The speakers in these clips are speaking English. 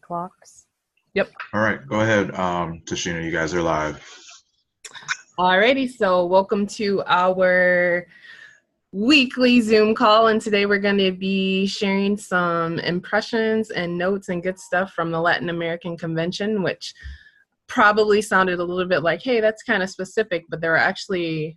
clocks. Yep. All right, go ahead, Tashina. You guys are live. Alrighty, so welcome to our weekly Zoom call, and today we're going to be sharing some impressions and notes and good stuff from the Latin American Convention, which probably sounded a little bit like, hey, that's kind of specific, but there are actually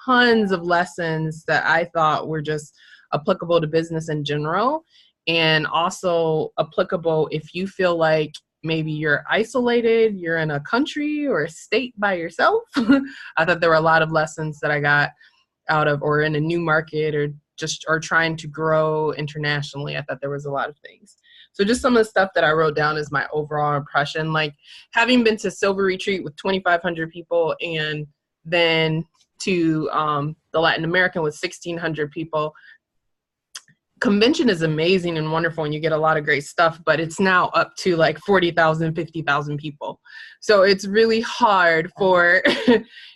tons of lessons that I thought were just applicable to business in general, and also applicable if you feel like maybe you're isolated, you're in a country or a state by yourself. I thought there were a lot of lessons that I got out of, or in a new market, or just are trying to grow internationally. I thought there was a lot of things. So just some of the stuff that I wrote down is my overall impression. Like having been to Silver Retreat with 2,500 people, and then to the Latin American with 1,600 people. Convention is amazing and wonderful, and you get a lot of great stuff, but it's now up to like 40,000, 50,000 people. So it's really hard for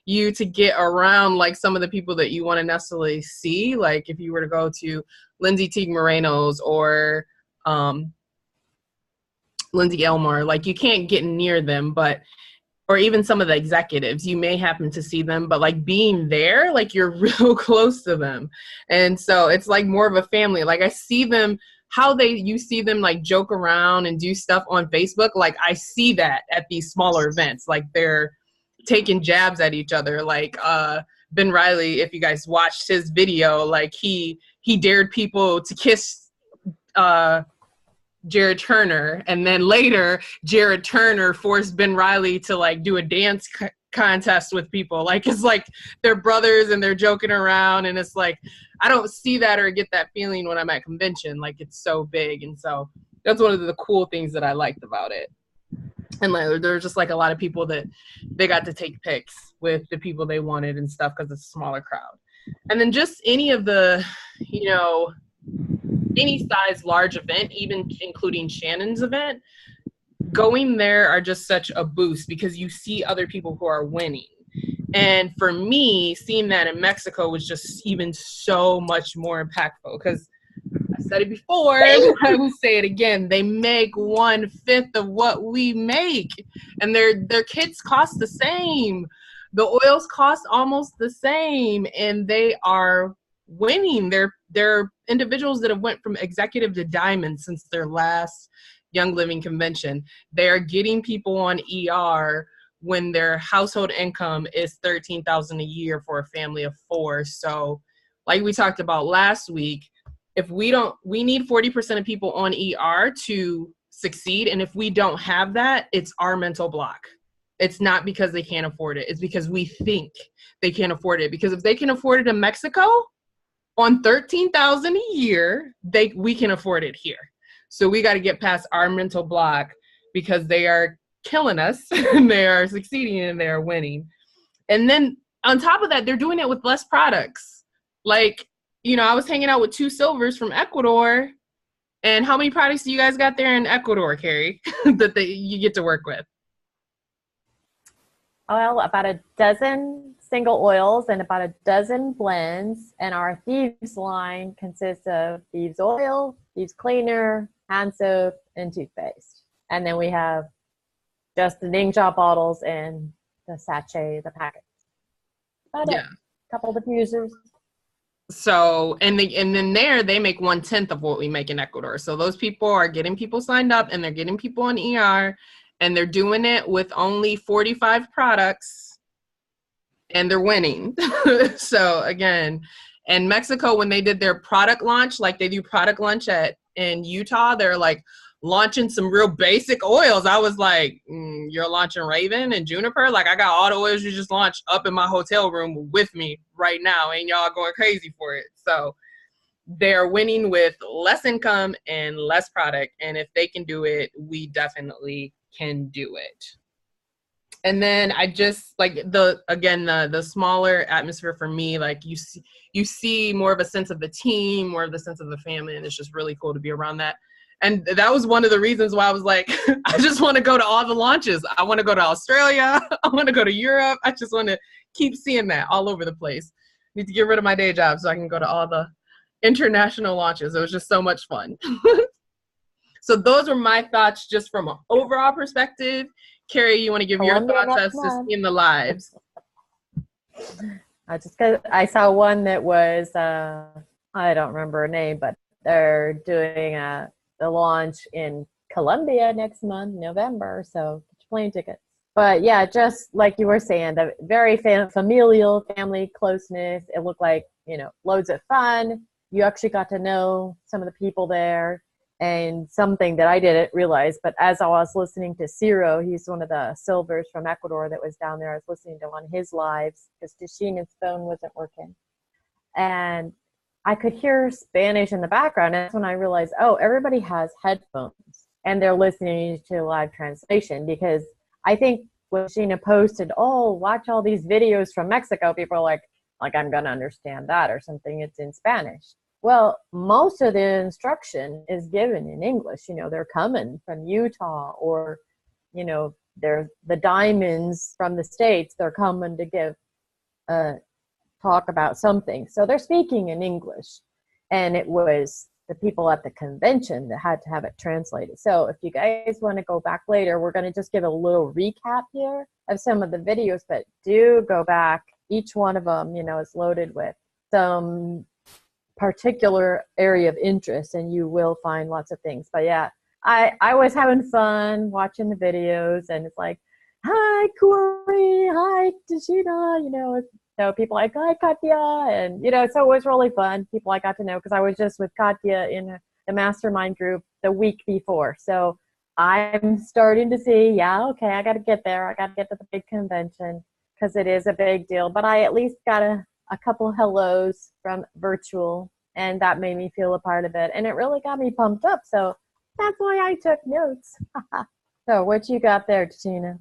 you to get around like some of the people that you want to necessarily see. Like if you were to go to Lindsay Teague Moreno's or Lindsay Elmore, like you can't get near them, but or even some of the executives, you may happen to see them, but like being there, like you're real close to them. And so it's like more of a family. Like I see them, you see them like joke around and do stuff on Facebook. Like I see that at these smaller events, like they're taking jabs at each other. Like Ben Riley, if you guys watched his video, like he dared people to kiss Jared Turner, and then later Jared Turner forced Ben Riley to like do a dance contest with people. Like it's like they're brothers and they're joking around, and it's like I don't see that or get that feeling when I'm at convention. Like it's so big, and so that's one of the cool things that I liked about it. And like there's just like a lot of people that they got to take pics with the people they wanted and stuff because it's a smaller crowd. And then just any of the, any size large event, even including Shannon's event, going there are just such a boost because you see other people who are winning. And for me, seeing that in Mexico was just even so much more impactful because I said it before, I will say it again, they make 1/5 of what we make, and their kits cost the same. The oils cost almost the same, and they are winning. They're individuals that have went from executive to diamond since their last Young Living convention. They are getting people on ER when their household income is $13,000 a year for a family of 4. So like we talked about last week, we need 40% of people on ER to succeed. And if we don't have that, it's our mental block. It's not because they can't afford it. It's because we think they can't afford it. Because if they can afford it in Mexico, on $13,000 a year, we can afford it here. So we got to get past our mental block because they are killing us and they are succeeding and they are winning. And then on top of that, they're doing it with less products. Like, I was hanging out with 2 silvers from Ecuador. And how many products do you guys got there in Ecuador, Carrie, that you get to work with? Well, about a dozen single oils and about a dozen blends. And our Thieves line consists of Thieves oil, Thieves cleaner, hand soap, and toothpaste. And then we have just the Ningxia bottles and the sachet, the packets. About a couple of diffusers. So, and then they make 1/10 of what we make in Ecuador. So those people are getting people signed up and they're getting people on ER, and they're doing it with only 45 products, and they're winning. So again, in Mexico, when they did their product launch, like they do product launch in Utah, they're like launching some real basic oils. I was like, you're launching Raven and Juniper? Like I got all the oils you just launched up in my hotel room with me right now, and y'all going crazy for it. So they're winning with less income and less product. And if they can do it, we definitely can do it. And then I just like the smaller atmosphere for me, like you see more of a sense of the team, more of the sense of the family, and it's just really cool to be around that. And that was one of the reasons why I was like, I just want to go to all the launches. I want to go to Australia. I want to go to Europe. I just want to keep seeing that all over the place. Need to get rid of my day job so I can go to all the international launches. It was just so much fun. So those are my thoughts just from an overall perspective. Carrie, you want to give your Columbia thoughts next as to month. seeing the lives? Just because I saw one that was, I don't remember her name, but they're doing the launch in Colombia next month, November. So get your plane tickets. But yeah, just like you were saying, the very familial, family closeness. It looked like, loads of fun. You actually got to know some of the people there. And something that I didn't realize, but as I was listening to Ciro, he's one of the silvers from Ecuador that was down there. I was listening to one of his lives because Tashina's phone wasn't working. And I could hear Spanish in the background. And that's when I realized, oh, everybody has headphones and they're listening to live translation, because I think when Sheena posted, oh, watch all these videos from Mexico, people are like I'm going to understand that or something. It's in Spanish. Well, most of the instruction is given in English. They're coming from Utah, or, they're the diamonds from the States. They're coming to give talk about something. So they're speaking in English. And it was the people at the convention that had to have it translated. So if you guys want to go back later, we're going to just give a little recap here of some of the videos, but do go back. Each one of them, is loaded with some particular area of interest, and you will find lots of things. But yeah, I was having fun watching the videos, and it's like, hi Corey, hi Tashina, so people like, hi Katya, and so it was really fun. People I got to know because I was just with Katya in the mastermind group the week before. So I'm starting to see, yeah, okay, I got to get there. I got to get to the big convention because it is a big deal. But I at least got a couple hellos from virtual, and that made me feel a part of it, and it really got me pumped up. So that's why I took notes. So what you got there, Tina?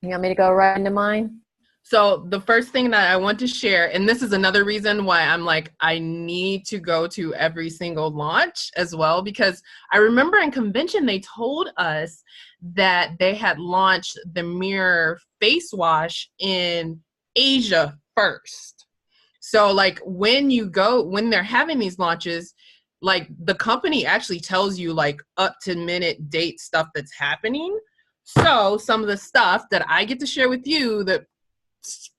You want me to go right into mine? So the first thing that I want to share, and this is another reason why I'm like, I need to go to every single launch as well, because I remember in convention, they told us that they had launched the Mirror face wash in Asia first. So like when they're having these launches, like the company actually tells you like up to minute date stuff that's happening. So some of the stuff that I get to share with you that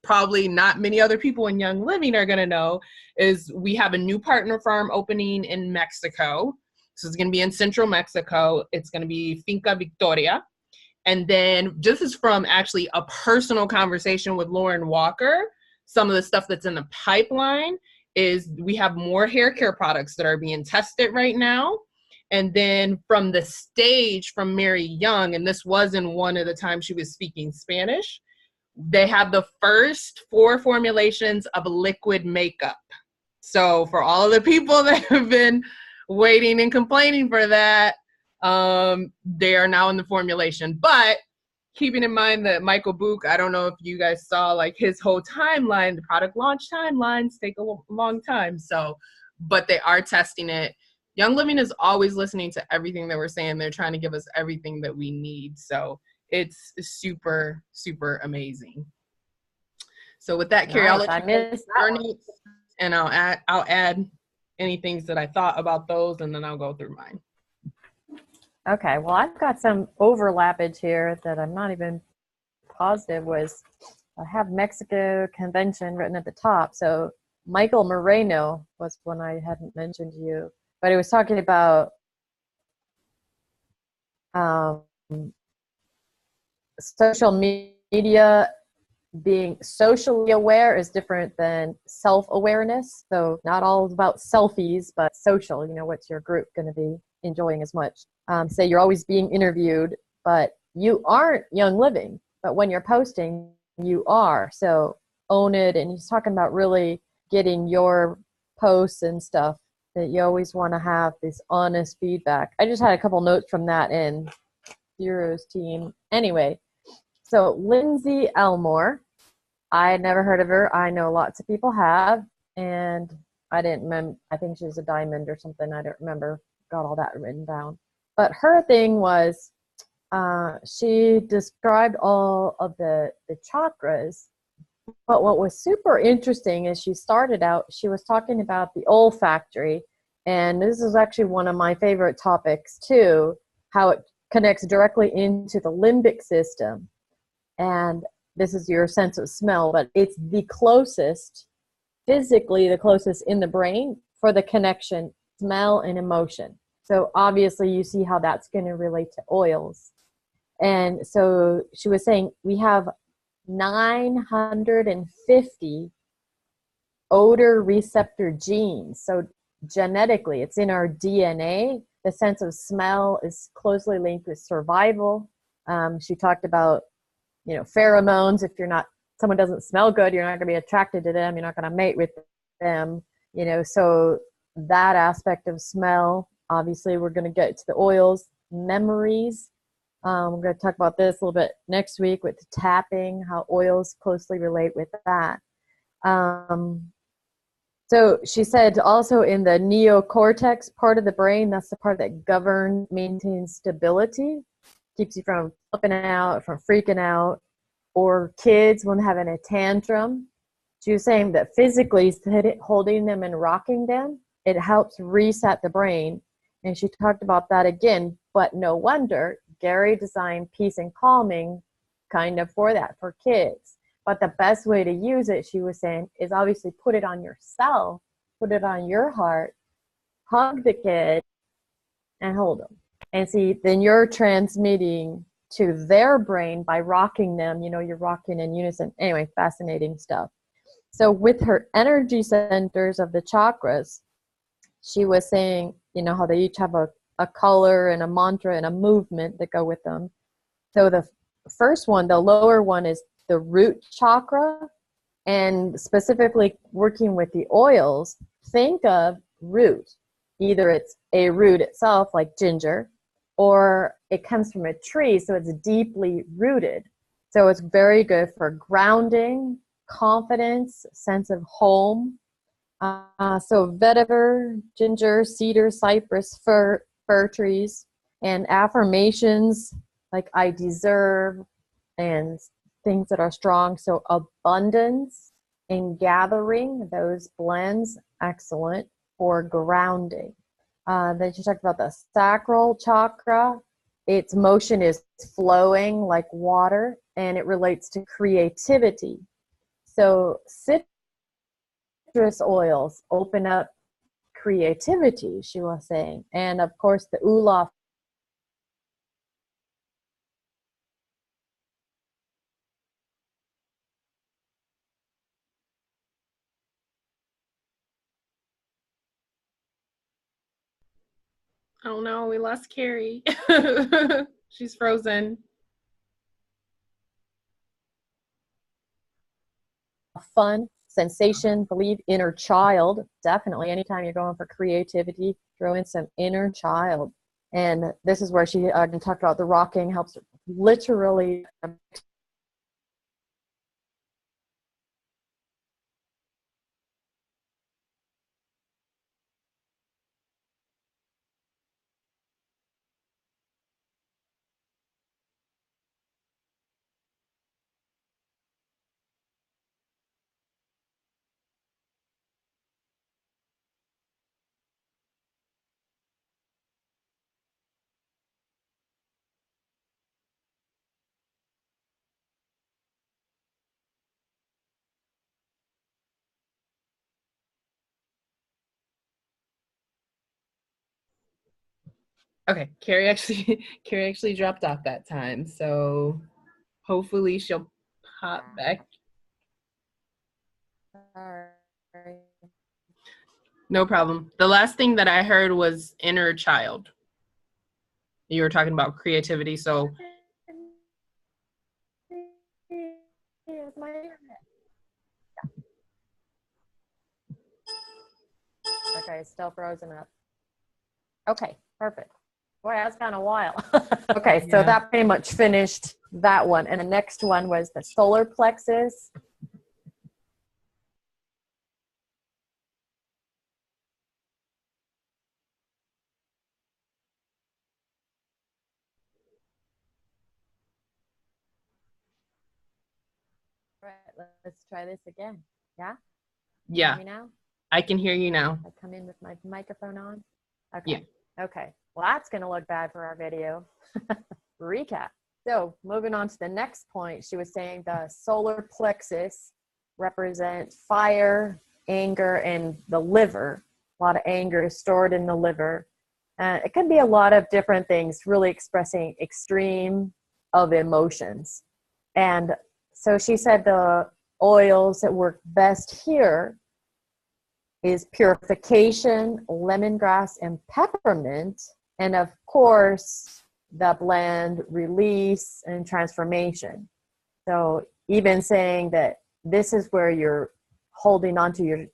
probably not many other people in Young Living are going to know is we have a new partner farm opening in Mexico. So it's going to be in central Mexico. It's going to be Finca Victoria. And then this is from actually a personal conversation with Lauren Walker. Some of the stuff that's in the pipeline is we have more hair care products that are being tested right now. And then from the stage from Mary Young, and this was in one of the times she was speaking Spanish, they have the first 4 formulations of liquid makeup. So for all of the people that have been waiting and complaining for that, they are now in the formulation. But keeping in mind that Michael Book, I don't know if you guys saw like his whole timeline, the product launch timelines take a long time. So, but they are testing it. Young Living is always listening to everything that we're saying. They're trying to give us everything that we need. So it's super, super amazing. So with that, Carrie, I'll let you notes, and I'll add any things that I thought about those, and then I'll go through mine. Okay, well, I've got some overlappage here that I'm not even positive was. I have Mexico convention written at the top. So Michael Moreno was one I hadn't mentioned to you, but he was talking about social media. Being socially aware is different than self-awareness. So not all about selfies, but social, what's your group going to be enjoying as much? Say you're always being interviewed, but you aren't Young Living, but when you're posting, you are. So own it. And he's talking about really getting your posts and stuff that you always want to have this honest feedback. I just had a couple notes from that in Ciro's team. Anyway, so Lindsay Elmore, I had never heard of her. I know lots of people have, and I didn't remember. I think she was a diamond or something. I don't remember. Got all that written down. But her thing was she described all of the chakras. But what was super interesting is she started out, she was talking about the olfactory, And this is actually one of my favorite topics too, how it connects directly into the limbic system. And this is your sense of smell, but it's the closest, physically the closest in the brain for the connection, smell and emotion. So obviously you see how that's going to relate to oils. And so she was saying we have 950 odor receptor genes. So genetically, it's in our DNA. The sense of smell is closely linked with survival. She talked about, pheromones. If someone doesn't smell good, you're not going to be attracted to them. You're not going to mate with them. So that aspect of smell. Obviously, we're going to get to the oils, memories. We're going to talk about this a little bit next week with tapping, how oils closely relate with that. So she said also in the neocortex part of the brain, that's the part that governs, maintains stability, keeps you from flipping out, from freaking out, or kids when having a tantrum. She was saying that physically holding them and rocking them, it helps reset the brain. And she talked about that again, but no wonder Gary designed Peace and Calming kind of for that, for kids. But the best way to use it, she was saying, is obviously put it on yourself, put it on your heart, hug the kid, and hold them. And see, then you're transmitting to their brain by rocking them. You're rocking in unison. Anyway, fascinating stuff. So with her energy centers of the chakras, she was saying, how they each have a color and a mantra and a movement that go with them. So the first one, the lower one, is the root chakra, and specifically working with the oils, think of root. Either it's a root itself, like ginger, or it comes from a tree, so it's deeply rooted. So it's very good for grounding, confidence, sense of home. So vetiver, ginger, cedar, cypress, fir trees, and affirmations like I deserve, and things that are strong. So abundance and gathering, those blends, excellent for grounding. Then she talked about the sacral chakra. Its motion is flowing like water, and it relates to creativity. So citrus oils open up creativity, she was saying. And of course, the Ula. Oh no, we lost Carrie. She's frozen. Fun, sensation, believe inner child. Definitely, anytime you're going for creativity, throw in some inner child. And this is where she talked about the rocking helps literally. Okay, Carrie actually dropped off that time, so hopefully she'll pop back. No problem. The last thing that I heard was inner child. You were talking about creativity, so Okay, still frozen up. Okay, perfect. Boy, that's kind of wild. Okay, so that pretty much finished that one. And the next one was the solar plexus. All right, let's try this again. Yeah? yeah, Hear me now? I can hear you now. I come in with my microphone on? Okay. Yeah. Okay. Well, that's going to look bad for our video. Recap. So moving on to the next point, she was saying the solar plexus represents fire, anger, and the liver. A lot of anger is stored in the liver. It can be a lot of different things, really expressing extreme of emotions. And so she said the oils that work best here is purification, lemongrass, and peppermint. And of course, the blend release and transformation. So even saying that this is where you're holding on to, you're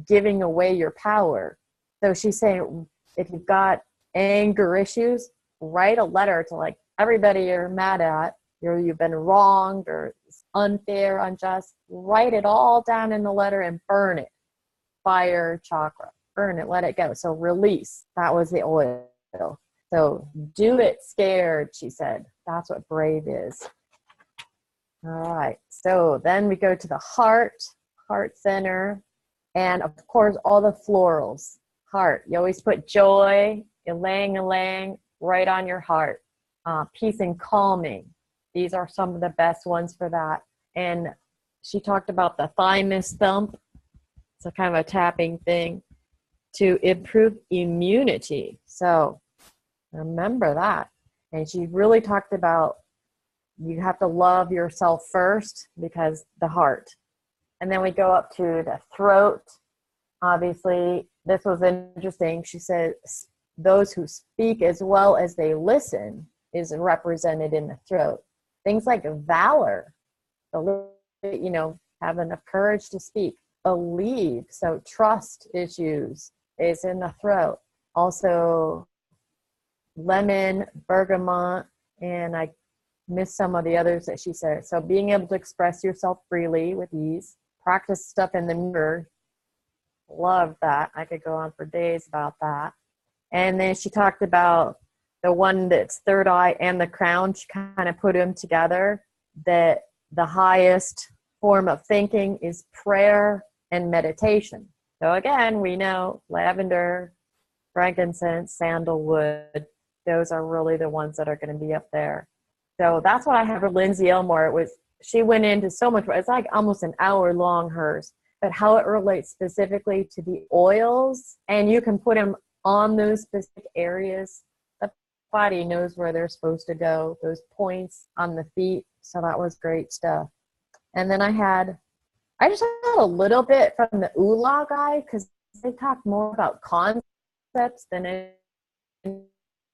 giving away your power. So she's saying if you've got anger issues, write a letter to like everybody you're mad at, you've been wronged or unfair, unjust, write it all down in the letter and burn it. Fire chakra, burn it, let it go. So release, that was the oil. So do it scared, she said. That's what brave is. All right, so then we go to the heart center, and of course all the florals. Heart, you always put joy, ylang-ylang, right on your heart. Peace and calming, these are some of the best ones for that. And she talked about the thymus thump, it's a kind of a tapping thing, to improve immunity. So remember that. And she really talked about you have to love yourself first because the heart. And then we go up to the throat. Obviously, this was interesting. She said those who speak as well as they listen is represented in the throat. Things like valor, have enough courage to speak. Believe, so trust issues is in the throat. Also, lemon, bergamot, and I missed some of the others that she said. So being able to express yourself freely with ease, practice stuff in the mirror. Love that. I could go on for days about that. And then she talked about the one that's third eye and the crown. She kind of put them together, that the highest form of thinking is prayer and meditation. So again, we know lavender, frankincense, sandalwood, those are really the ones that are going to be up there. So that's what I have for Lindsay Elmore. She went into so much, it's like almost an hour long hers, but how it relates specifically to the oils, and you can put them on those specific areas. The body knows where they're supposed to go, those points on the feet. So that was great stuff. And then I just had a little bit from the Ula guy, because they talked more about concepts than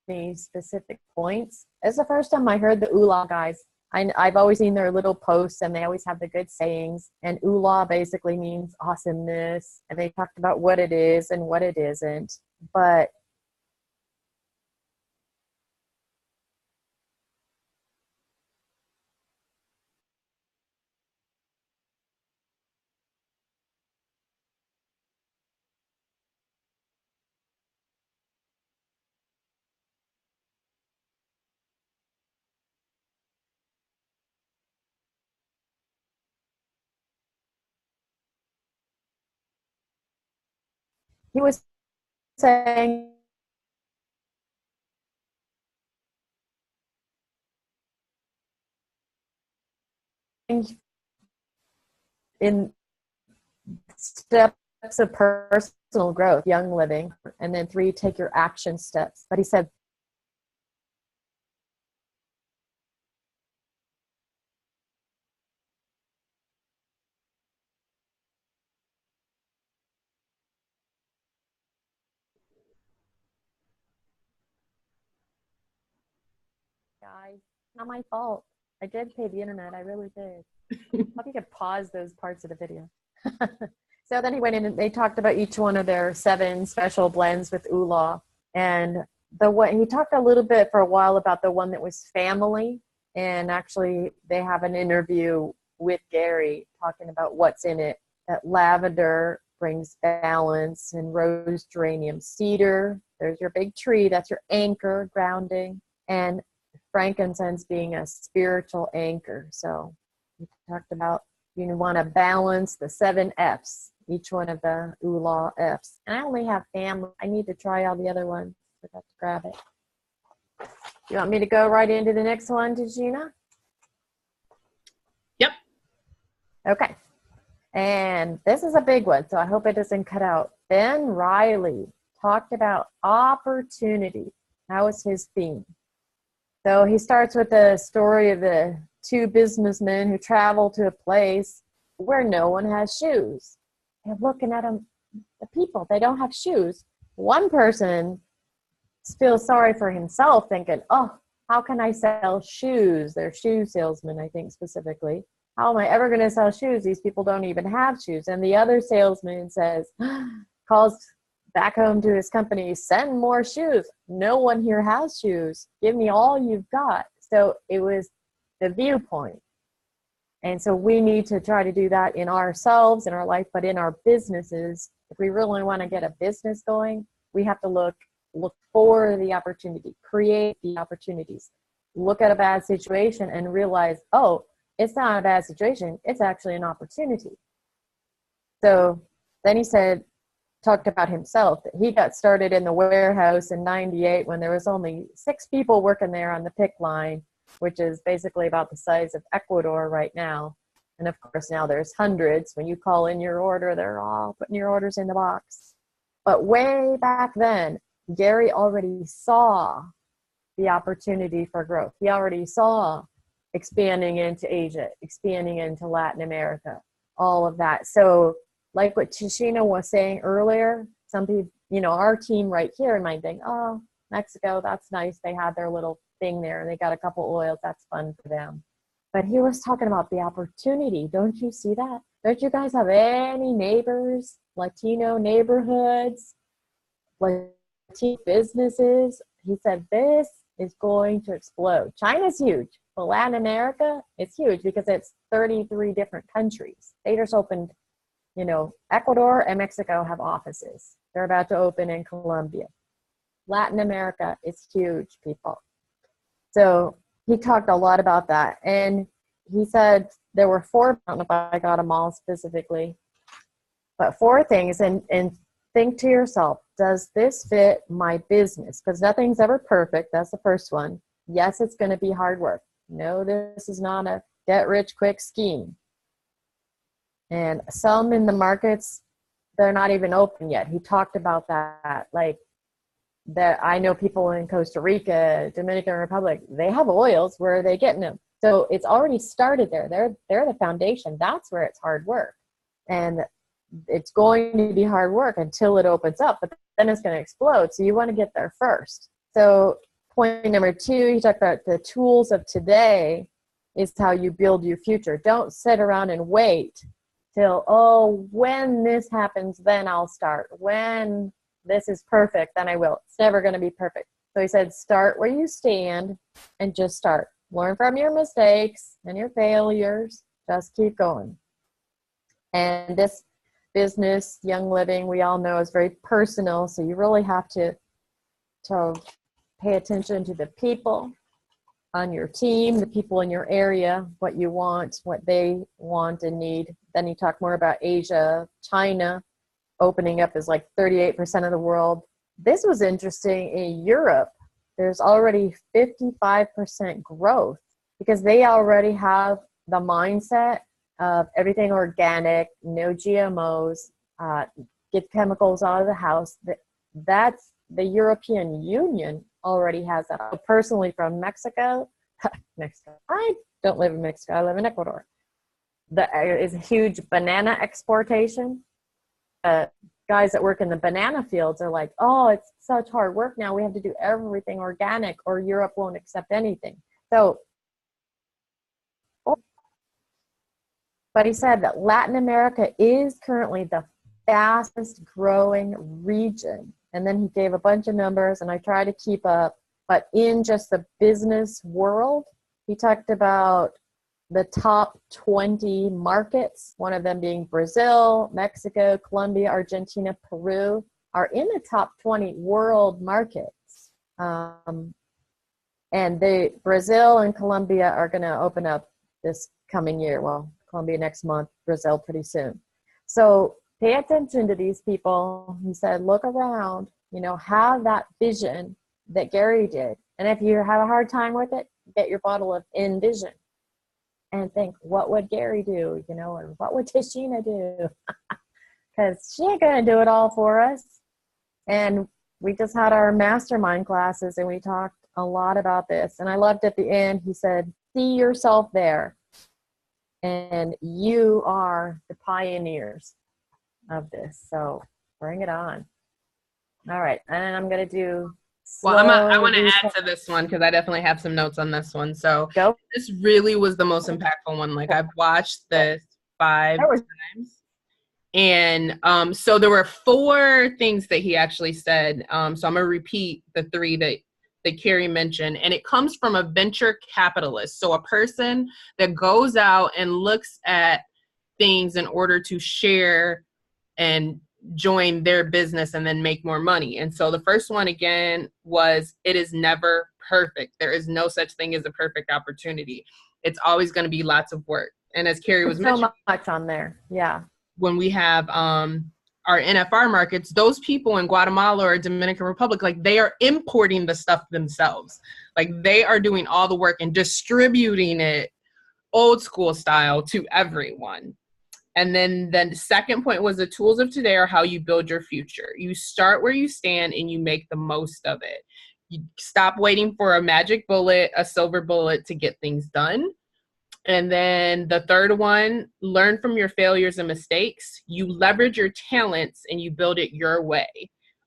any specific points. It's the first time I heard the Ula guys. I've always seen their little posts, and they always have the good sayings. And Ula basically means awesomeness. And they talked about what it is and what it isn't. But he was saying in steps of personal growth, young living, and then 3, take your action steps. But he said, guys, not my fault. I did pay the internet. I really did. Hope you could pause those parts of the video. So then he went in and they talked about each one of their 7 special blends with Ula. And he talked a little bit for a while about the one that was family. And actually they have an interview with Gary talking about what's in it. That lavender brings balance, and rose geranium, cedar, there's your big tree, that's your anchor, grounding, and frankincense being a spiritual anchor. So we talked about you want to balance the 7 F's. each one of the ULA Fs. And I only have family. I need to try all the other ones. I forgot to grab it. You want me to go right into the next one, Tashina? Yep. Okay. And this is a big one, so I hope it doesn't cut out. Ben Riley talked about opportunity. That was his theme. So he starts with the story of the two businessmen who travel to a place where no one has shoes. They're looking at them, the people, they don't have shoes. One person feels sorry for himself, thinking, oh, how can I sell shoes? They're shoe salesmen, I think specifically. How am I ever going to sell shoes? These people don't even have shoes. And the other salesman says, calls back home to his company, send more shoes. No one here has shoes. Give me all you've got. So it was the viewpoint. And so we need to try to do that in ourselves, in our life, but in our businesses. If we really want to get a business going, we have to look for the opportunity, create the opportunities, look at a bad situation and realize, oh, it's not a bad situation. It's actually an opportunity. So then he talked about himself. He got started in the warehouse in '98 when there was only 6 people working there on the pick line, which is basically about the size of Ecuador right now. And of course, now there's hundreds. When you call in your order, they're all putting your orders in the box. But way back then, Gary already saw the opportunity for growth. He already saw expanding into Asia, expanding into Latin America, all of that. So like what Tashina was saying earlier, some people, our team right here might think, oh, Mexico, that's nice. They had their little thing there and they got a couple oils. That's fun for them. But he was talking about the opportunity. Don't you see that? Don't you guys have any neighbors, Latino neighborhoods, Latino businesses? He said, this is going to explode. China's huge. But Latin America, it's huge because it's 33 different countries. They just opened, Ecuador and Mexico have offices. They're about to open in Colombia. Latin America is huge, people. So he talked a lot about that. And he said there were 4, I don't know if I got them all specifically, but 4 things. And think to yourself, does this fit my business? Because nothing's ever perfect. That's the first one. Yes, it's going to be hard work. No, this is not a get-rich-quick scheme. And some in the markets, they're not even open yet. He talked about that. Like, that I know people in Costa Rica, Dominican Republic, they have oils. Where are they getting them? So it's already started there. They're the foundation. That's where it's hard work. And it's going to be hard work until it opens up, but then it's going to explode. So you want to get there first. So point number 2, he talked about the tools of today is how you build your future. Don't sit around and wait till, when this happens, then I'll start. When this is perfect, then I will. It's never going to be perfect. So he said, start where you stand and just start. Learn from your mistakes and your failures. Just keep going. And this business, Young Living, we all know is very personal. So you really have to pay attention to the people on your team, the people in your area, what you want, what they want and need. Then he talked more about Asia, China, opening up is like 38% of the world. This was interesting. In Europe, there's already 55% growth because they already have the mindset of everything organic, no GMOs, get chemicals out of the house. That's the European Union already has that. Personally from Mexico, I don't live in Mexico, I live in Ecuador. There is a huge banana exportation. Guys that work in the banana fields are like, oh, it's such hard work now. We have to do everything organic or Europe won't accept anything. So, but he said that Latin America is currently the fastest growing region. And then he gave a bunch of numbers and I try to keep up. But in just the business world, he talked about the top 20 markets, one of them being Brazil, Mexico, Colombia, Argentina, Peru, are in the top 20 world markets. And Brazil and Colombia are going to open up this coming year. Well, Colombia next month, Brazil pretty soon. So pay attention to these people. He said, look around, have that vision that Gary did. And if you have a hard time with it, get your bottle of Envision and think, what would Gary do, and what would Tashina do? Because she ain't going to do it all for us. And we just had our mastermind classes and we talked a lot about this. And I loved at the end, he said, see yourself there. And you are the pioneers of this. So bring it on. All right. And I'm going to do. Well, I want to add to this one because I definitely have some notes on this one. So go. This really was the most impactful one. Like I've watched this 5 times. And so there were 4 things that he actually said. So I'm going to repeat the 3 that Carrie mentioned. And it comes from a venture capitalist. So a person that goes out and looks at things in order to share and join their business and then make more money. And so the first one again was, it is never perfect. There is no such thing as a perfect opportunity. It's always going to be lots of work. And as Carrie was mentioning, so much on there. Yeah. When we have our NFR markets, those people in Guatemala or Dominican Republic, like they are importing the stuff themselves. Like they are doing all the work and distributing it old school style to everyone. And then the second point was the tools of today are how you build your future. You start where you stand and you make the most of it. You stop waiting for a magic bullet, a silver bullet to get things done. And then the third one, learn from your failures and mistakes. You leverage your talents and you build it your way.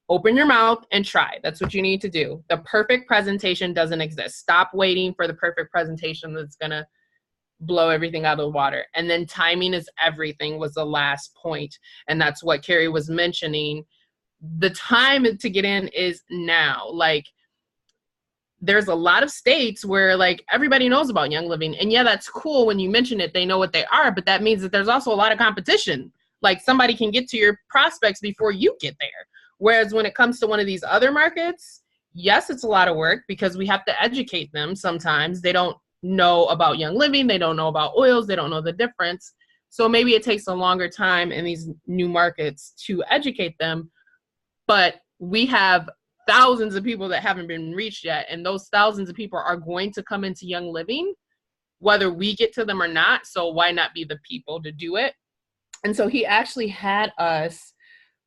Open your mouth and try. That's what you need to do. The perfect presentation doesn't exist. Stop waiting for the perfect presentation that's going to blow everything out of the water. And then timing is everything was the last point. And that's what Carrie was mentioning. The time to get in is now. Like there's a lot of states where like everybody knows about Young Living. And yeah, that's cool. When you mention it, they know what they are, but that means that there's also a lot of competition. Like somebody can get to your prospects before you get there. Whereas when it comes to one of these other markets, yes, it's a lot of work because we have to educate them. Sometimes they don't know about Young Living, they don't know about oils, they don't know the difference. So maybe it takes a longer time in these new markets to educate them, but we have thousands of people that haven't been reached yet, and those thousands of people are going to come into Young Living whether we get to them or not. So why not be the people to do it? And so he actually had us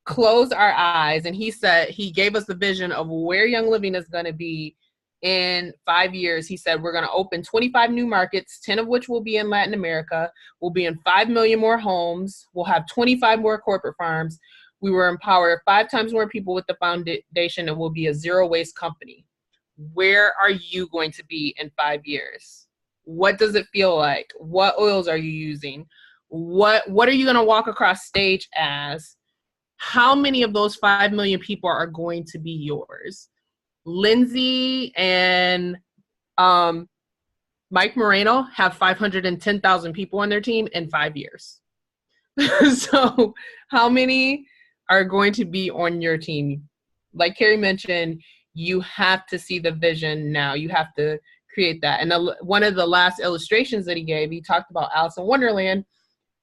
close our eyes, and he said he gave us the vision of where Young Living is going to be in 5 years. He said, we're going to open 25 new markets, 10 of which will be in Latin America. We'll be in 5 million more homes. We'll have 25 more corporate farms. We will empower 5 times more people with the foundation, and we'll be a zero waste company. Where are you going to be in 5 years? What does it feel like? What oils are you using? What are you going to walk across stage as? How many of those 5 million people are going to be yours? Lindsay and Mike Moreno have 510,000 people on their team in 5 years. So how many are going to be on your team? Like Carrie mentioned, you have to see the vision now. You have to create that. And one of the last illustrations that he gave, he talked about Alice in Wonderland.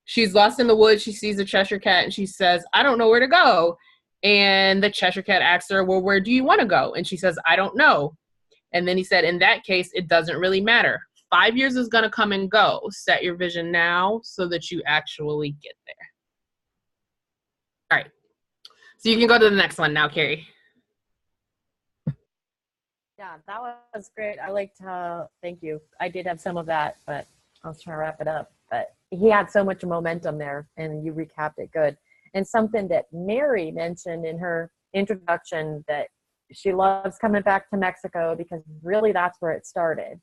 She's lost in the woods. She sees a Cheshire Cat and she says, I don't know where to go. And the Cheshire Cat asks her, well, where do you want to go? And she says, I don't know. And then he said, in that case, it doesn't really matter. 5 years is going to come and go. Set your vision now so that you actually get there. All right. So you can go to the next one now, Carrie. Yeah, that was great. I liked how, thank you. I did have some of that, but I was trying to wrap it up. But he had so much momentum there, and you recapped it good. And something that Mary mentioned in her introduction, that she loves coming back to Mexico because really that's where it started.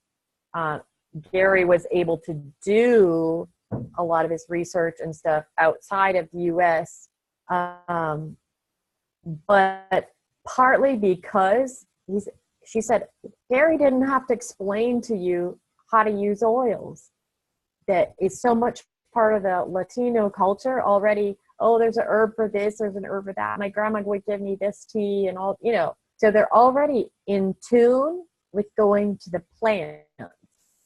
Gary was able to do a lot of his research and stuff outside of the U.S., but partly because she said, Gary didn't have to explain to you how to use oils. That is so much part of the Latino culture already. Oh, there's an herb for this, there's an herb for that. My grandma would give me this tea and all, So they're already in tune with going to the plants,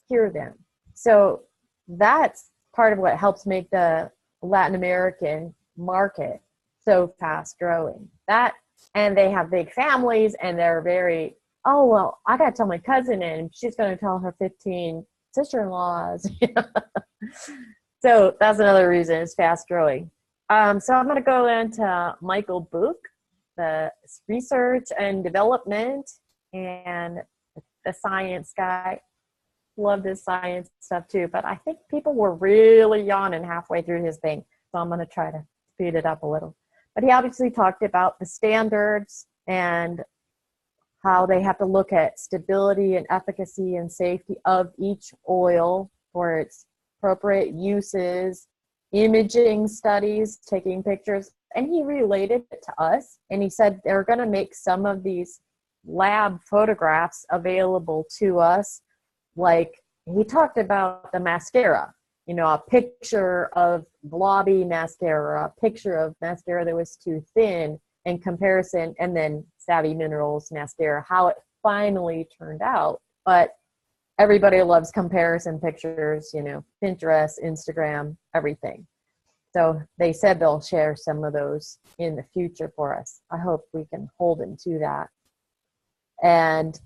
hear them. So that's part of what helps make the Latin American market so fast growing. That, and they have big families, and they're very, oh, well, I got to tell my cousin, and she's going to tell her 15 sister-in-laws. So that's another reason it's fast growing. So I'm going to go into Michael Buch, the research and development and the science guy. Love this science stuff too, but I think people were really yawning halfway through his thing, so I'm going to try to speed it up a little. But he obviously talked about the standards and how they have to look at stability and efficacy and safety of each oil for its appropriate uses, imaging studies, taking pictures, and he related it to us, and he said they're going to make some of these lab photographs available to us. Like, he talked about the mascara, you know, a picture of blobby mascara, a picture of mascara that was too thin in comparison, and then Savvy Minerals mascara, how it finally turned out. But everybody loves comparison pictures, you know, Pinterest, Instagram, everything. So they said they'll share some of those in the future for us. I hope we can hold them to that. And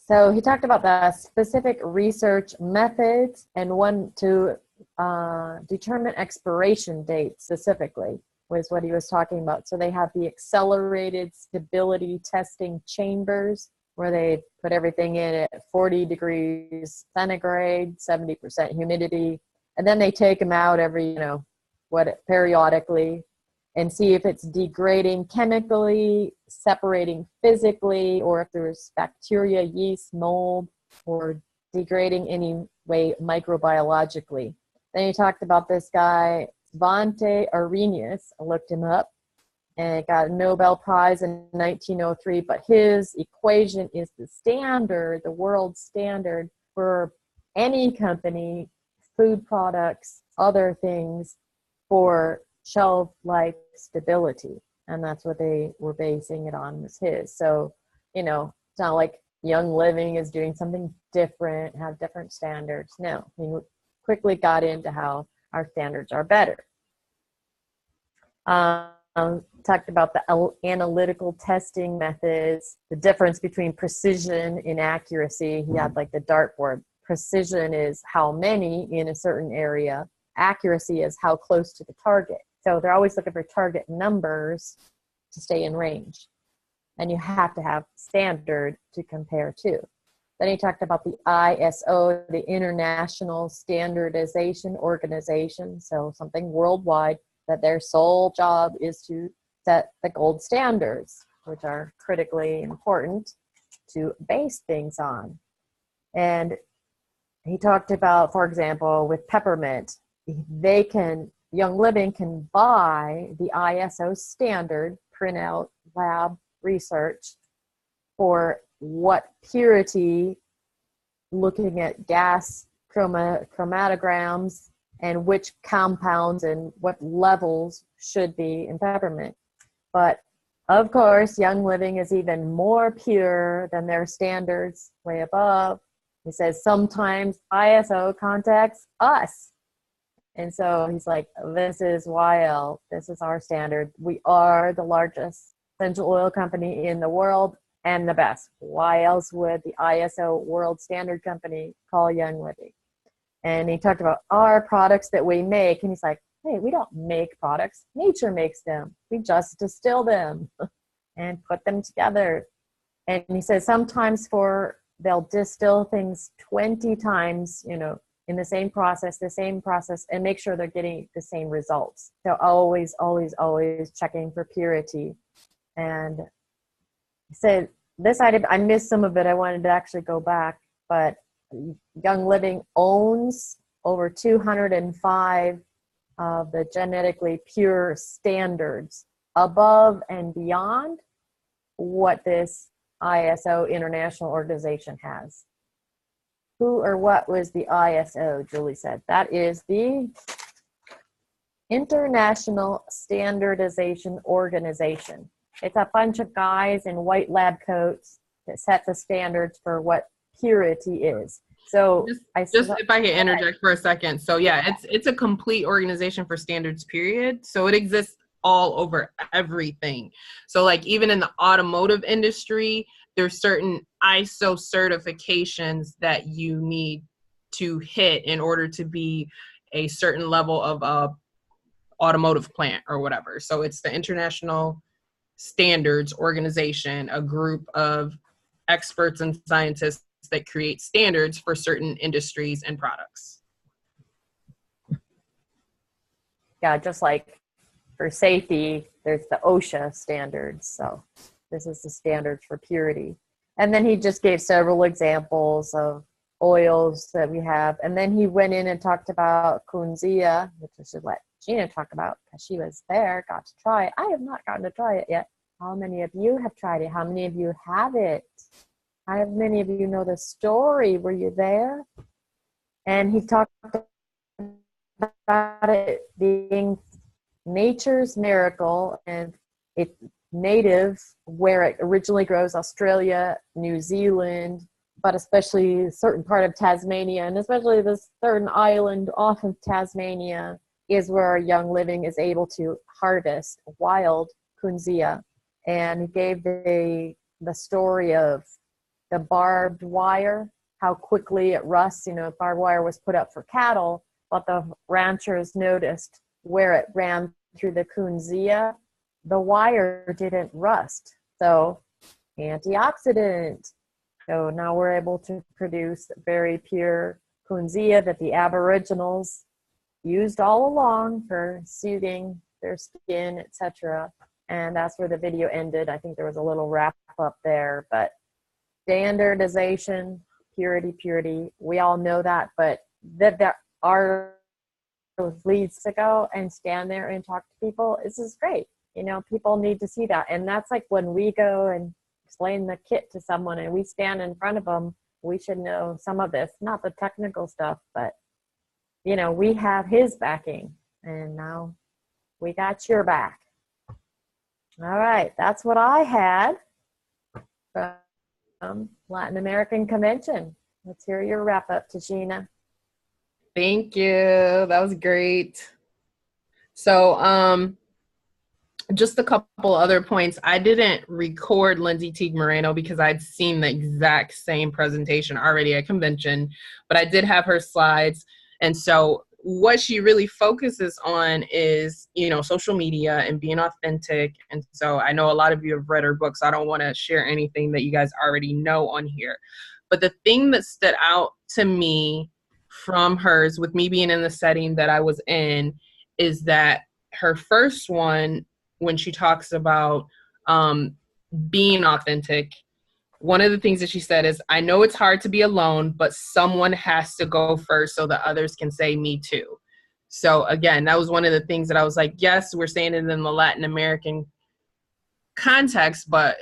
so he talked about the specific research methods and one to determine expiration date specifically was what he was talking about. So they have the accelerated stability testing chambers where they put everything in at 40 degrees centigrade, 70% humidity, and then they take them out every, periodically and see if it's degrading chemically, separating physically, or if there's bacteria, yeast, mold, or degrading any way microbiologically. Then he talked about this guy, Svante Arrhenius. I looked him up, and got a Nobel Prize in 1903, but his equation is the standard, the world standard for any company, food products, other things, for shelf life stability. And that's what they were basing it on, was his. So, it's not like Young Living is doing something different, have different standards. No, he quickly got into how our standards are better. Talked about the analytical testing methods, the difference between precision and accuracy. He had like the dartboard. Precision is how many in a certain area. Accuracy is how close to the target. So they're always looking for target numbers to stay in range. And you have to have standard to compare to. Then he talked about the ISO, the International Standardization Organization, so something worldwide, that their sole job is to set the gold standards, which are critically important to base things on. And he talked about, for example, with peppermint, Young Living can buy the ISO standard, print out lab research for what purity, looking at gas chromatograms, and which compounds and what levels should be in peppermint. But of course, Young Living is even more pure than their standards, way above. He says sometimes ISO contacts us. And so he's like, this is YL, this is our standard. We are the largest essential oil company in the world and the best. Why else would the ISO World Standard Company call Young Living? And he talked about our products that we make. And he's like, hey, we don't make products. Nature makes them. We just distill them and put them together. And he says sometimes they'll distill things 20 times, in the same process, and make sure they're getting the same results. So always, always, always checking for purity. And he said, this item, I missed some of it. I wanted to actually go back, but Young Living owns over 205 of the genetically pure standards above and beyond what this ISO international organization has. Who or what was the ISO, Julie said? That is the International Standardization Organization. It's a bunch of guys in white lab coats that set the standards for what purity is. So Just if I can interject for a second. So yeah, it's a complete organization for standards, period. So it exists all over everything. So like even in the automotive industry, there's certain ISO certifications that you need to hit in order to be a certain level of automotive plant or whatever. So it's the International Standards Organization, a group of experts and scientists that create standards for certain industries and products. Yeah, just like for safety, there's the OSHA standards. So this is the standards for purity. And then he just gave several examples of oils that we have. And then he went in and talked about Kunzia, which I should let Gina talk about because she was there, got to try it. I have not gotten to try it yet. How many of you have tried it? How many of you have it? How many of you know the story? Were you there? And he talked about it being nature's miracle and it's native where it originally grows, Australia, New Zealand, but especially a certain part of Tasmania, and especially this certain island off of Tasmania is where our Young Living is able to harvest wild Kunzia. And he gave the story of the barbed wire, how quickly it rusts. You know, barbed wire was put up for cattle, but the ranchers noticed where it ran through the Kunzia, the wire didn't rust. So antioxidant. So now we're able to produce very pure Kunzia that the Aboriginals used all along for soothing their skin, etc. And that's where the video ended. I think there was a little wrap up there, but standardization, purity, we all know that, but that there are leads to go and stand there and talk to people. This is great. You know, people need to see that. And that's like when we go and explain the kit to someone and we stand in front of them, we should know some of this, not the technical stuff, but you know, we have his backing and now we got your back. All right, that's what I had from Latin American Convention. Let's hear your wrap up, Tashina. Thank you. That was great. So, just a couple other points. I didn't record Lindsay Teague Moreno because I'd seen the exact same presentation already at convention, but I did have her slides. And so what she really focuses on is, you know, social media and being authentic. And so I know a lot of you have read her books. I don't want to share anything that you guys already know on here. But the thing that stood out to me from hers, with me being in the setting that I was in, is that her first one, when she talks about being authentic, one of the things that she said is, I know it's hard to be alone, but someone has to go first so that others can say me too. So again, that was one of the things that I was like, yes, we're saying it in the Latin American context, but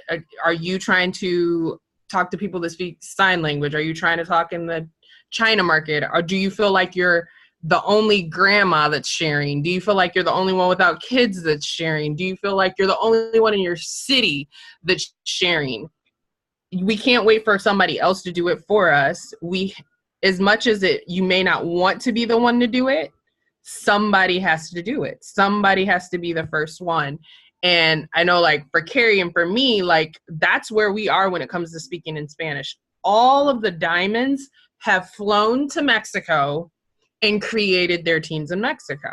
are you trying to talk to people that speak sign language? Are you trying to talk in the China market? Or do you feel like you're the only grandma that's sharing? Do you feel like you're the only one without kids that's sharing? Do you feel like you're the only one in your city that's sharing? We can't wait for somebody else to do it for us. As much as you may not want to be the one to do it, somebody has to do it. Somebody has to be the first one. And I know, like, for Carrie and for me, like, that's where we are when it comes to speaking in Spanish. All of the diamonds have flown to Mexico and created their teams in Mexico.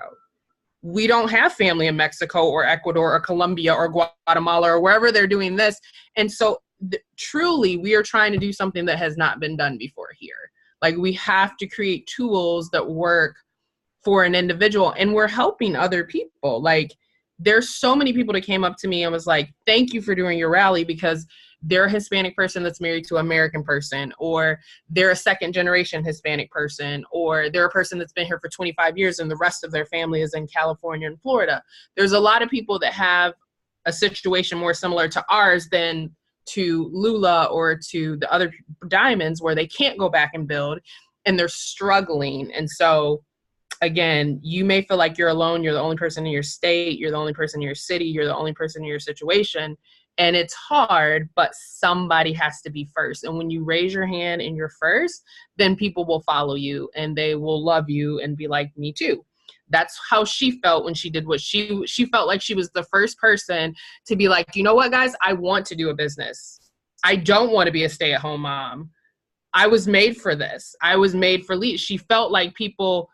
We don't have family in Mexico or Ecuador or Colombia or Guatemala or wherever they're doing this. And so truly, we are trying to do something that has not been done before here. Like, we have to create tools that work for an individual, and we're helping other people. Like, there's so many people that came up to me and was like, thank you for doing your rally, because they're a Hispanic person that's married to an American person, or they're a second generation Hispanic person, or they're a person that's been here for 25 years and the rest of their family is in California and Florida. There's a lot of people that have a situation more similar to ours than to Lula or to the other diamonds, where they can't go back and build and they're struggling. And so again, you may feel like you're alone. You're the only person in your state. You're the only person in your city. You're the only person in your situation. And it's hard, but somebody has to be first. And when you raise your hand and you're first, then people will follow you and they will love you and be like, me too. That's how she felt when she did what she felt like she was the first person to be like, you know what, guys, I want to do a business. I don't want to be a stay-at-home mom. I was made for this. I was made for lead. She felt like people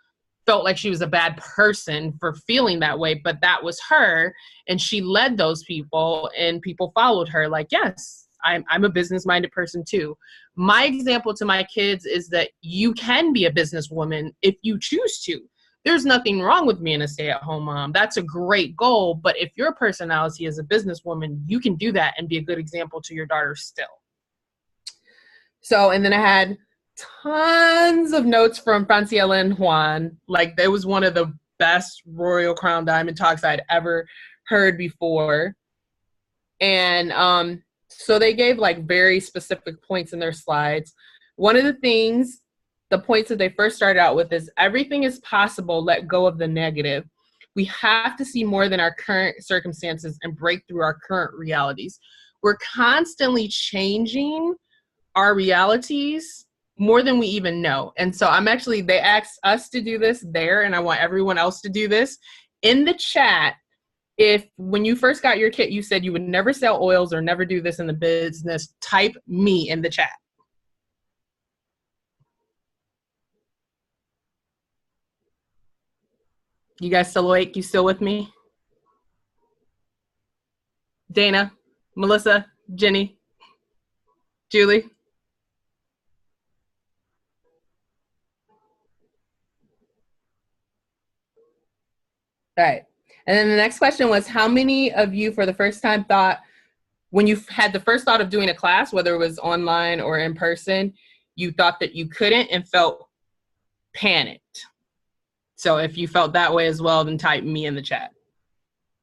felt like she was a bad person for feeling that way, but that was her. And she led those people and people followed her like, yes, I'm a business-minded person too. My example to my kids is that you can be a businesswoman if you choose to. There's nothing wrong with being a stay-at-home mom. That's a great goal. But if your personality is a businesswoman, you can do that and be a good example to your daughter still. So, and then I had tons of notes from Franciella and Juan. Like, that was one of the best Royal Crown Diamond talks I'd ever heard before. And so they gave like very specific points in their slides. One of the things, the points that they first started out with is everything is possible, let go of the negative. We have to see more than our current circumstances and break through our current realities. We're constantly changing our realities more than we even know. And so they asked us to do this there, and I want everyone else to do this. In the chat, if when you first got your kit, you said you would never sell oils or never do this in the business, type me in the chat. You guys still awake? You still with me? Dana, Melissa, Jenny, Julie? All right. And then the next question was, how many of you for the first time thought, when you had the first thought of doing a class, whether it was online or in person, you thought that you couldn't and felt panicked? So if you felt that way as well, then type me in the chat.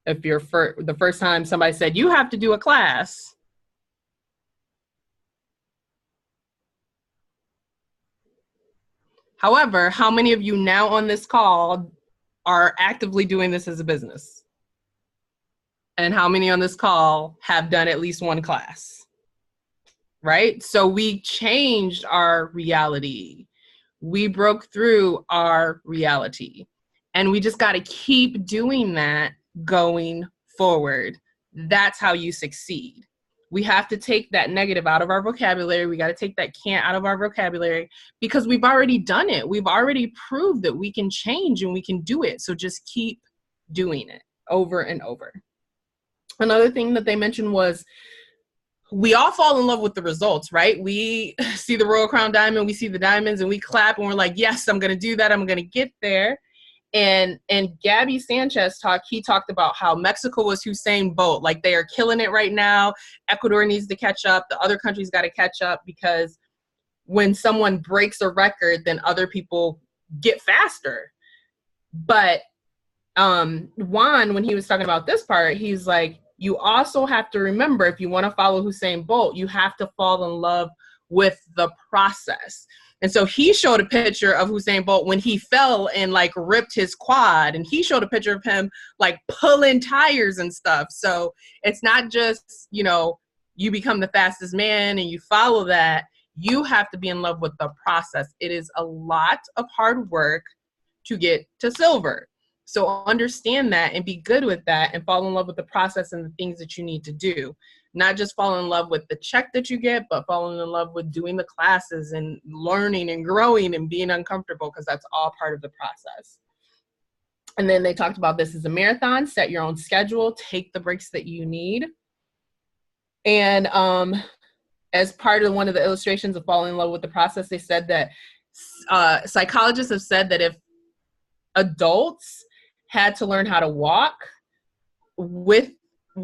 If you're the first time somebody said, you have to do a class. However, how many of you now on this call are actively doing this as a business? And how many on this call have done at least one class? Right? So we changed our reality. We broke through our reality. And we just got to keep doing that going forward. That's how you succeed. We have to take that negative out of our vocabulary. We got to take that can't out of our vocabulary because we've already done it. We've already proved that we can change and we can do it. So just keep doing it over and over. Another thing that they mentioned was we all fall in love with the results, right? We see the Royal Crown Diamond, we see the diamonds, and we clap and we're like, yes, I'm going to do that. I'm going to get there. And Gabby Sanchez talked about how Mexico was Usain Bolt. Like, they are killing it right now. Ecuador needs to catch up. The other countries got to catch up, because when someone breaks a record, then other people get faster. But Juan, when he was talking about this part, he's like, you also have to remember, if you want to follow Usain Bolt, you have to fall in love with the process. And so he showed a picture of Usain Bolt when he fell and like ripped his quad, and he showed a picture of him like pulling tires and stuff. So it's not just, you become the fastest man and you follow that. You have to be in love with the process. It is a lot of hard work to get to silver. So understand that and be good with that and fall in love with the process and the things that you need to do. Not just fall in love with the check that you get, but falling in love with doing the classes and learning and growing and being uncomfortable, because that's all part of the process. And then they talked about this as a marathon. Set your own schedule. Take the breaks that you need. And as part of one of the illustrations of falling in love with the process, they said that psychologists have said that if adults had to learn how to walk with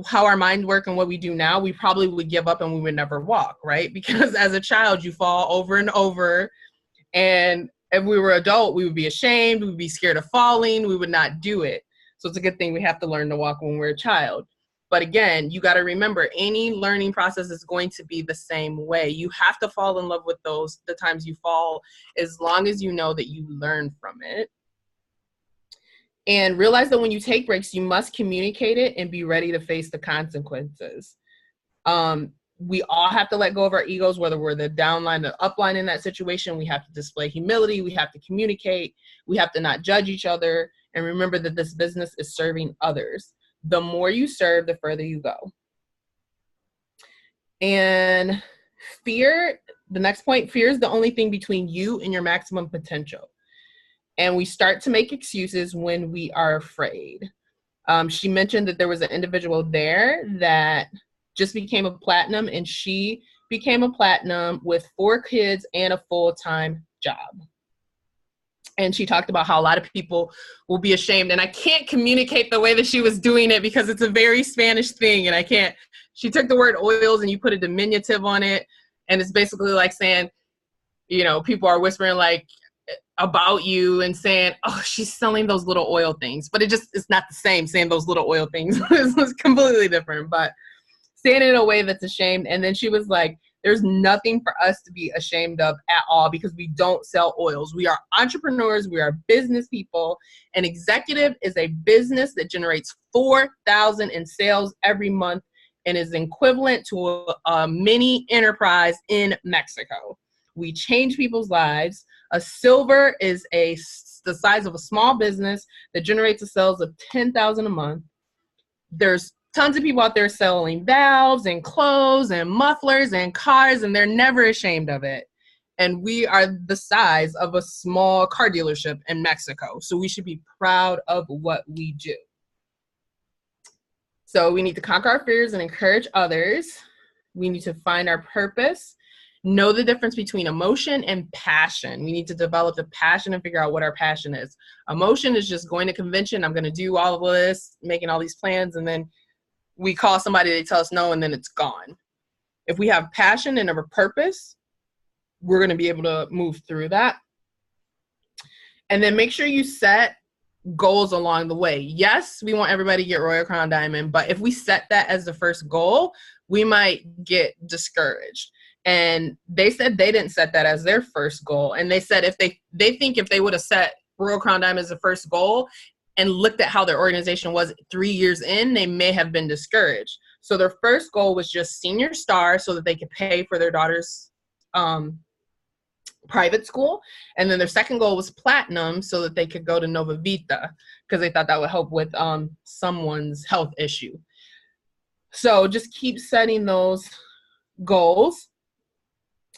how our mind work and what we do now, we probably would give up and we would never walk, right? Because as a child, you fall over and over. And if we were adult, we would be ashamed. We would be scared of falling. We would not do it. So it's a good thing we have to learn to walk when we're a child. But again, you got to remember, any learning process is going to be the same way. You have to fall in love with the times you fall, as long as you know that you learn from it. And realize that when you take breaks, you must communicate it and be ready to face the consequences. We all have to let go of our egos, whether we're the downline or upline in that situation. We have to display humility. We have to communicate. We have to not judge each other. And remember that this business is serving others. The more you serve, the further you go. And fear, the next point, fear is the only thing between you and your maximum potential. And we start to make excuses when we are afraid. She mentioned that there was an individual there that just became a platinum, and she became a platinum with 4 kids and a full-time job. And she talked about how a lot of people will be ashamed. And I can't communicate the way that she was doing it because it's a very Spanish thing. And I can't, she took the word oils and you put a diminutive on it. And it's basically like saying, you know, people are whispering like about you and saying, oh, she's selling those little oil things. But it's not the same saying those little oil things. It's completely different. But saying it in a way that's ashamed. And then she was like, there's nothing for us to be ashamed of at all because we don't sell oils. We are entrepreneurs. We are business people. An executive is a business that generates $4,000 in sales every month and is equivalent to a mini enterprise in Mexico. We change people's lives. A silver is the size of a small business that generates a sales of $10,000 a month. There's tons of people out there selling valves and clothes and mufflers and cars, and they're never ashamed of it. And we are the size of a small car dealership in Mexico. So we should be proud of what we do. So we need to conquer our fears and encourage others. We need to find our purpose, know the difference between emotion and passion. We need to develop the passion and figure out what our passion is. Emotion is just going to convention. I'm going to do all of this, making all these plans, and then we call somebody, they tell us no, and then it's gone. If we have passion and a purpose, we're going to be able to move through that. And then make sure you set goals along the way. Yes, we want everybody to get Royal Crown Diamond, but if we set that as the first goal, we might get discouraged. And they said they didn't set that as their first goal. And they said if they think if they would have set Royal Crown Diamond as the first goal and looked at how their organization was 3 years in, they may have been discouraged. So their first goal was just senior star so that they could pay for their daughter's private school. And then their second goal was platinum so that they could go to Nova Vita because they thought that would help with someone's health issue. So just keep setting those goals.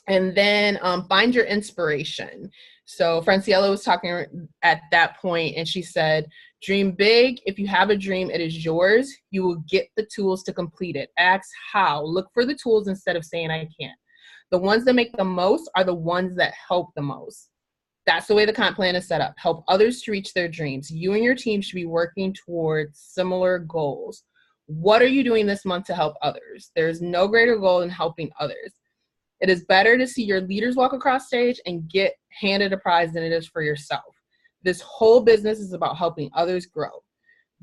And then find your inspiration. So Franciella was talking at that point, and she said, dream big. If you have a dream, it is yours. You will get the tools to complete it. Ask how. Look for the tools instead of saying I can't. The ones that make the most are the ones that help the most. That's the way the comp plan is set up. Help others to reach their dreams. You and your team should be working towards similar goals. What are you doing this month to help others? There is no greater goal than helping others. It is better to see your leaders walk across stage and get handed a prize than it is for yourself. This whole business is about helping others grow.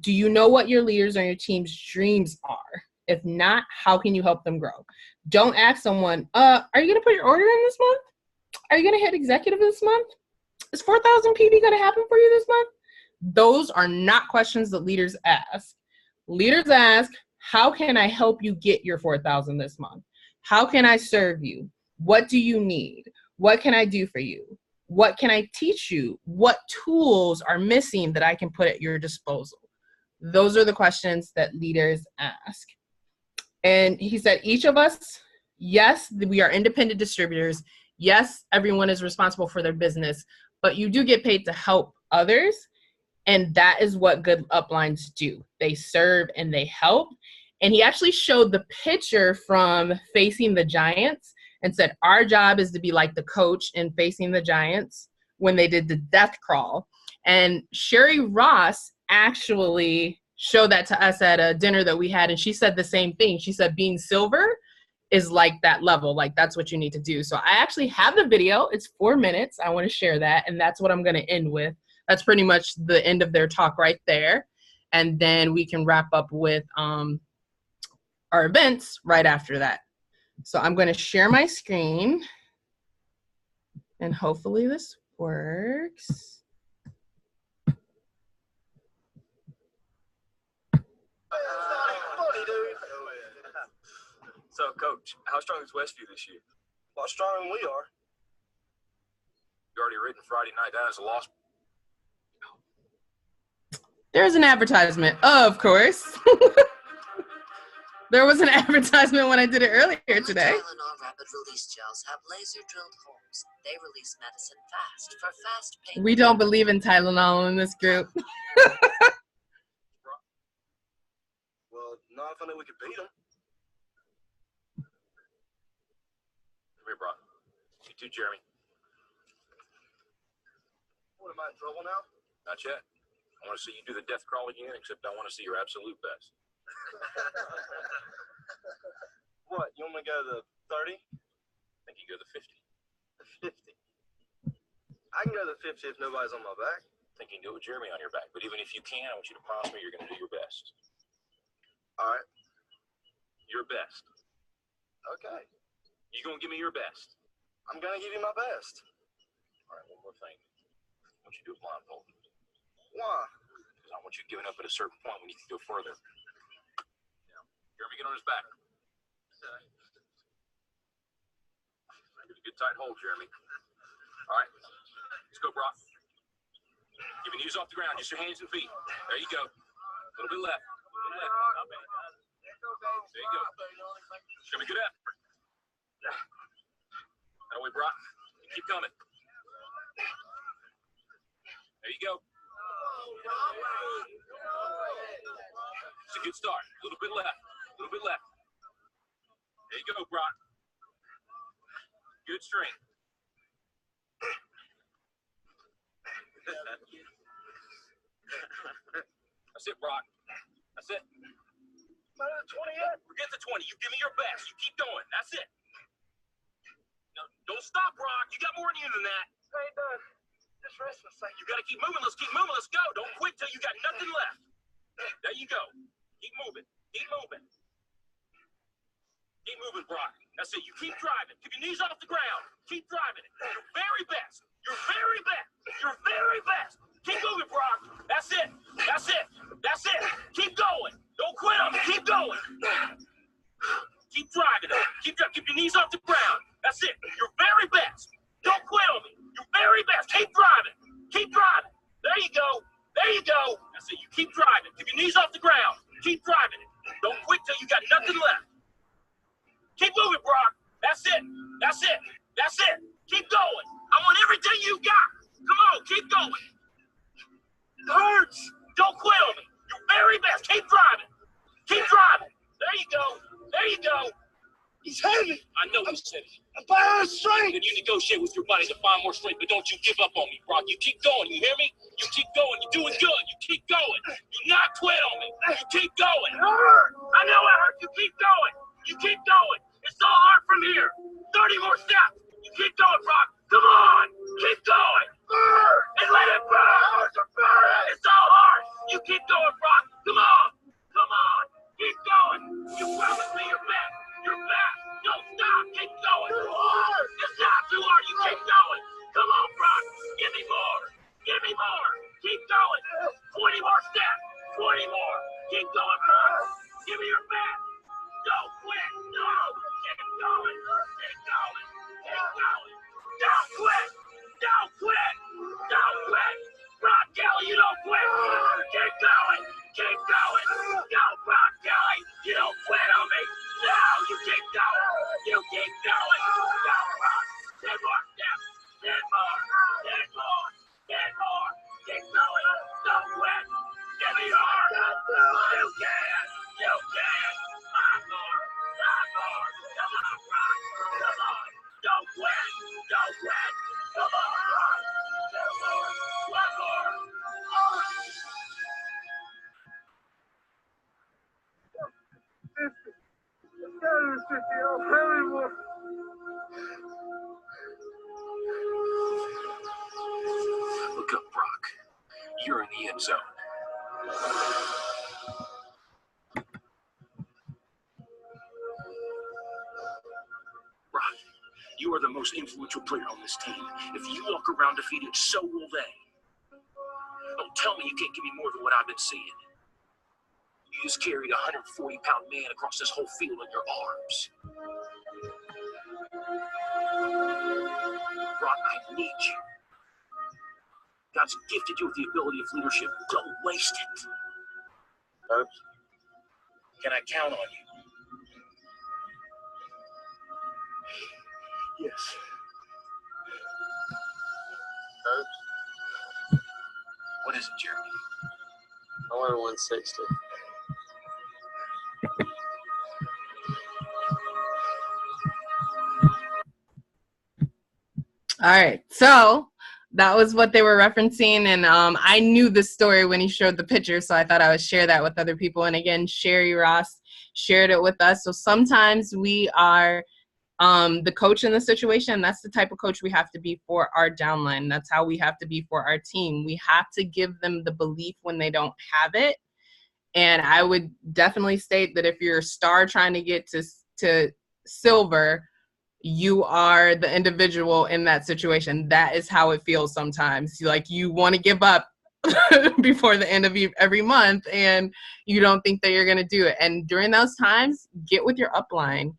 Do you know what your leaders or your team's dreams are? If not, how can you help them grow? Don't ask someone, are you going to put your order in this month? Are you going to hit executive this month? Is 4,000 PV going to happen for you this month? Those are not questions that leaders ask. Leaders ask, how can I help you get your 4,000 this month? How can I serve you? What do you need? What can I do for you? What can I teach you? What tools are missing that I can put at your disposal? Those are the questions that leaders ask. And he said, each of us, yes, we are independent distributors. Yes, everyone is responsible for their business, but you do get paid to help others. And that is what good uplines do. They serve and they help. And he actually showed the picture from Facing the Giants and said, our job is to be like the coach in Facing the Giants when they did the death crawl. And Sherry Ross actually showed that to us at a dinner that we had. And she said the same thing. She said, being silver is like that level. Like, that's what you need to do. So I actually have the video. It's 4 minutes. I want to share that. And that's what I'm going to end with. That's pretty much the end of their talk right there. And then we can wrap up with our events right after that. So I'm going to share my screen and hopefully this works. So, Coach, how strong is Westview this year? A lot stronger than we are. You already written Friday night down as a loss. There's an advertisement, of course. There was an advertisement when I did it earlier today. Tylenol rapid release gels have laser drilled holes. They release medicine fast for fast pain. We don't believe in Tylenol in this group. Well, not if I know we could beat them. Come here, Brock. You too, Jeremy. What, am I in trouble now? Not yet. I want to see you do the death crawl again, except I want to see your absolute best. What, you want me to go to the 30? I think you go to the 50. The 50? I can go to the 50 if nobody's on my back. I think you can do it with Jeremy on your back. But even if you can, I want you to promise me you're going to do your best. All right. Your best. Okay. You going to give me your best? I'm going to give you my best. All right, one more thing. I want you to do it blindfolded. Why? Because I want you giving up at a certain point when you can go further. Now, Jeremy, get on his back. Get a good tight hold, Jeremy. All right. Let's go, Brock. Keep your knees off the ground, just your hands and feet. There you go. A little bit left. A little left. Not bad. There you go. Show me good effort. That way, Brock. Keep coming. There you go. It's a good start. A little bit left. A little bit left. There you go, Brock. Good strength. That's it, Brock. That's it. Not at 20 yet. Forget the 20. You give me your best. You keep going. That's it. No, don't stop, Brock. You got more in you than that. I ain't done. Just rest a second. You got to keep moving. Let's keep moving. Let's go. Don't quit till you got nothing left. There you go. Keep moving. Keep moving. Keep moving, Brock. That's it. You keep driving. Keep your knees off the ground. Keep driving it. Your very best. Your very best. Your very best. Keep moving, Brock. That's it. That's it. That's it. Keep going. Don't quit on me. Keep going. Keep driving it. Keep driving. Keep your knees off the ground. That's it. Your very best. Don't quit on me. Your very best. Keep driving. Keep driving. There you go. There you go. That's it. You keep driving. Keep your knees off the ground. Keep driving it. Don't quit till you got nothing left. Keep moving, Brock. That's it. That's it. That's it. Keep going. I want everything you got. Come on, keep going. It hurts. Don't quit on me. Your very best. Keep driving. Keep driving. There you go. There you go. He's heavy. I know he's heavy. I'm out of strength. Then you negotiate with your body to find more strength, but don't you give up on me, Brock. You keep going. You hear me? You keep going. You're doing good. You keep going. Do not quit on me. You keep going. It hurt. I know it hurts. You keep going. You keep going. It's all hard from here. 30 more steps. You keep going, Brock. Come on. Keep going. Burn. And let it burn. It's all hard. You keep going, Brock. Come on. Come on. Keep going. You promised me your best. Your best. Don't stop. Keep going. Too hard. It's not too hard. You keep going. Come on, Brock. Give me more. Give me more. Keep going. 20 more steps. 20 more. Keep going, Brock. Give me your best. Don't quit. No. Keep going. Keep going. Keep going. Don't quit. Don't quit. Don't quit. Brock Kelly, you don't quit. Keep going. Keep going. Go, Brock Kelly. You don't quit on me. No, you keep going. You keep going. Go, Brock. 10 more steps. 10 more. 10 more. 10 more. Keep going. Don't quit. Give me your heart. You can. You can. 5 more. 5 more. Come on, Brock. Come on. Don't quit. Don't quit. Come on, Brock. 2 more. 1 more. Look up, Brock. You're in the end zone. Brock, you are the most influential player on this team. If you walk around defeated, so will they. Don't tell me you can't give me more than what I've been seeing. You just carried a 140-pound man across this whole field on your arms. Brock, I need you. God's gifted you with the ability of leadership. Don't waste it. Herbs, can I count on you? Yes. Herbs? What is it, Jeremy? I want a 160. All right, so that was what they were referencing, and I knew the story when he showed the picture, so I thought I would share that with other people. And again, Sherry Ross shared it with us. So sometimes we are the coach in the situation. That's the type of coach we have to be for our downline. That's how we have to be for our team. We have to give them the belief when they don't have it. And I would definitely state that if you're a star trying to get to silver, you are the individual in that situation. That is how it feels sometimes. You want to give up before the end of every month, and you don't think that you're going to do it. And during those times, get with your upline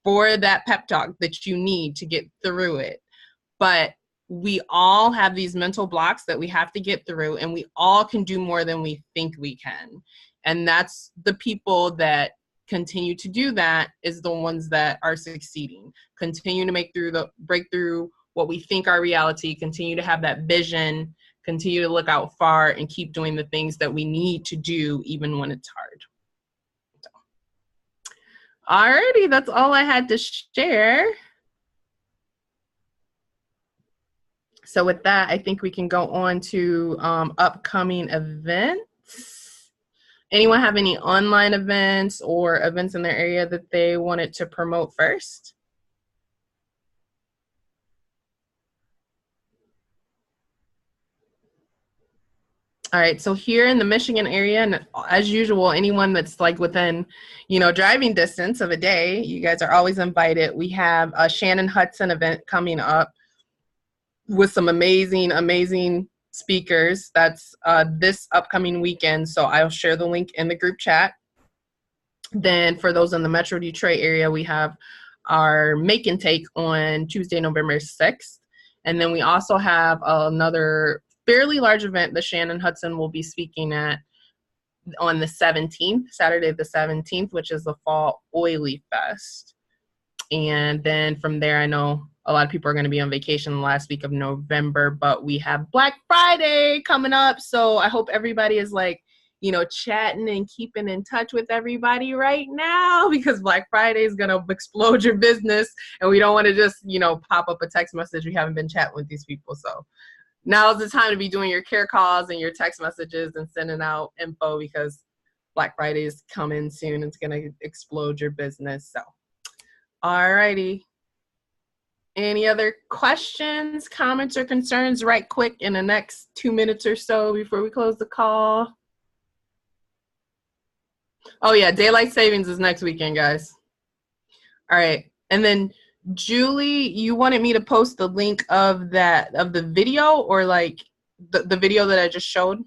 for that pep talk that you need to get through it. But we all have these mental blocks that we have to get through, and we all can do more than we think we can. And that's the people that continue to do that is the ones that are succeeding. Continue to break through what we think are reality, continue to have that vision, continue to look out far, and keep doing the things that we need to do even when it's hard. So. Alrighty, that's all I had to share. So with that, I think we can go on to upcoming events. Anyone have any online events or events in their area that they wanted to promote first? All right, so here in the Michigan area, and as usual, anyone that's within, driving distance of a day, you guys are always invited. We have a Shannon Hudson event coming up with some amazing speakers. That's this upcoming weekend, so I'll share the link in the group chat. Then for those in the Metro Detroit area, we have our Make and Take on Tuesday, November 6th. And then we also have another fairly large event that Shannon Hudson will be speaking at on the 17th, Saturday the 17th, which is the Fall Oily Fest. And then from there, I know a lot of people are going to be on vacation the last week of November, but we have Black Friday coming up. So I hope everybody is chatting and keeping in touch with everybody right now, because Black Friday is going to explode your business. And we don't want to just, pop up a text message. We haven't been chatting with these people. So now's the time to be doing your care calls and your text messages and sending out info, because Black Friday is coming soon. It's going to explode your business. So, all righty. Any other questions, comments, or concerns right quick in the next 2 minutes or so before we close the call? Oh, yeah, daylight savings is next weekend, guys. All right. And then, Julie, you wanted me to post the link of the video, or the video that I just showed?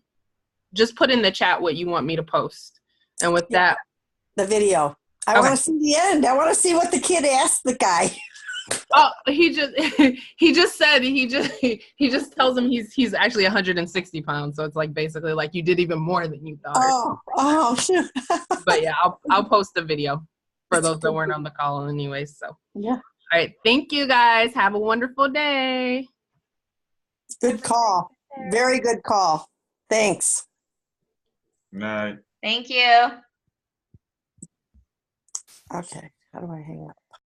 Just put in the chat what you want me to post. And with that. The video. I want to see the end. I want to see what the kid asked the guy. Oh, he just said he just tells him he's actually 160 pounds. So it's basically you did even more than you thought. Oh, shoot. But yeah, I'll post the video for those that weren't on the call anyways. So yeah. All right, thank you guys. Have a wonderful day. Good call. Very good call. Thanks. Good night. Thank you. Okay. How do I hang up?